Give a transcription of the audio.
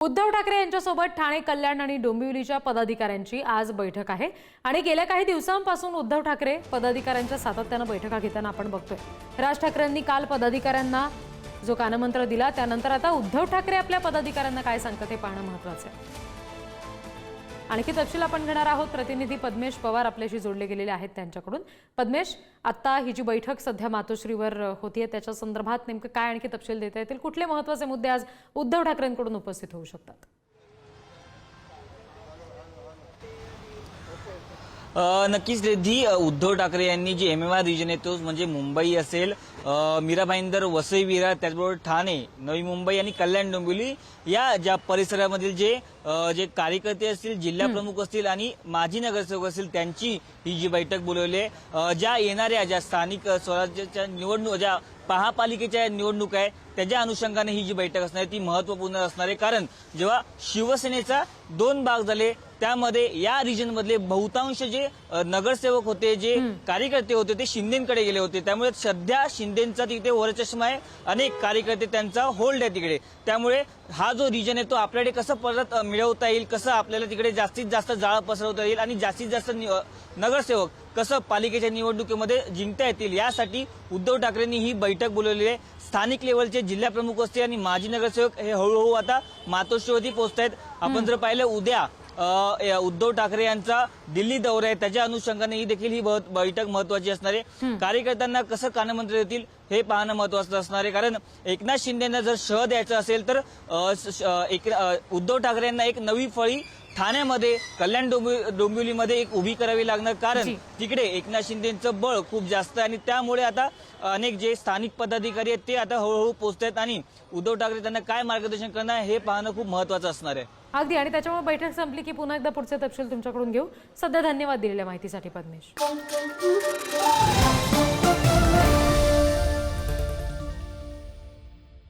उद्धव ठाकरे यांच्यासोबत ठाणे, कल्याण आणि डोंबिवलीच्या पदाधिकाऱ्यांची आज बैठक आहे आणि गेल्या काही दिवसांपासून उद्धव ठाकरे पदाधिकाऱ्यांच्या सातत्याने बैठका घेताना आपण बघतोय। राज ठाकरेंनी काल पदाधिकाऱ्यांना जो कानमंत्र दिला त्यानंतर आता उद्धव ठाकरे आपल्या पदाधिकाऱ्यांना काय सांगतात हे पाहणं महत्त्वाचं आहे। आणखी तपशील आपण घेणार आहोत। प्रतिनिधी पद्मेश पवार आपल्याशी जोडले गेलेले आहेत त्यांच्याकडून। पद्मेश, आता ही जी बैठक सध्या मातोश्रीवर होतीये त्याच्या संदर्भात नेमकं काय आणखी तपशील देता येतील? कुठले महत्त्वाचे मुद्दे आज उद्धव ठाकरेंकडून उपस्थित होऊ शकतात? नक्कीच रिद्धी, उद्धव ठाकरे यांनी जे MMR रिजन आहे तो म्हणजे मुंबई असेल, मीरा भाईंदर, वसई विरार, त्याचबरोबर ठाणे, नवी मुंबई आणि कल्याण डोंबिवली या ज्या परिसरामधील जे कार्यकर्ते असतील, जिल्हा प्रमुख असतील आणि माजी नगरसेवक असतील त्यांची ही जी बैठक बोलवली आहे। ज्या येणाऱ्या ज्या स्थानिक स्वराज्याच्या निवडणूक, ज्या महापालिकेच्या निवडणूक आहे त्याच्या अनुषंगाने ही जी बैठक असणार आहे ती महत्त्वपूर्ण असणार आहे। कारण जेव्हा शिवसेनेचा 2 भाग झाले त्यामध्ये या रिजन मधले बहुतांश जे नगरसेवक होते, जे कार्यकर्ते होते ते शिंदेकडे गेले होते। त्यामुळे सध्या शिंदेचा तिथे वरचष्मा आहे, अनेक कार्यकर्ते त्यांचा होल्ड आहे तिकडे। त्यामुळे हा जो रिजन आहे तो आपल्याकडे कसं परत मिळवता येईल, कसं आपल्याला तिकडे जास्तीत जास्त जाळं पसरवता येईल आणि जास्तीत जास्त नगरसेवक कसं पालिकेच्या निवडणुकीमध्ये जिंकता येतील यासाठी उद्धव ठाकरेंनी ही बैठक बोलवली आहे। स्थानिक लेवलचे जिल्हा प्रमुख असतील आणि माजी नगरसेवक हे हळूहळू आता मातोश्रीवरती पोहोचतायत। आपण जर पाहिलं उद्या उद्धव ठाकरे यांचा दिल्ली दौरा आहे, त्याच्या अनुषंगाने ही देखील ही बैठक महत्वाची असणार आहे। कार्यकर्त्यांना कसं कानमंत्र देतील हे पाहणं महत्वाचं असणार आहे। कारण एकनाथ शिंदेंना जर शह द्यायचं असेल तर उद्धव ठाकरे यांना एक नवी फळी ठाण्यामध्ये, कल्याण डोंबिवलीमध्ये एक उभी करावी लागणार। कारण तिकडे एकनाथ शिंदेचं बळ खूप जास्त आहे आणि त्यामुळे आता अनेक जे स्थानिक पदाधिकारी आहेत ते आता हळूहळू पोहोचतात आणि उद्धव ठाकरे त्यांना काय मार्गदर्शन करणार हे पाहणं खूप महत्वाचं असणार आहे। अगदी, आणि त्याच्यामुळे बैठक संपली की पुन्हा एकदा पुढचे तपशील तुमच्याकडून घेऊ। सध्या धन्यवाद दिलेल्या माहितीसाठी पद्मेश।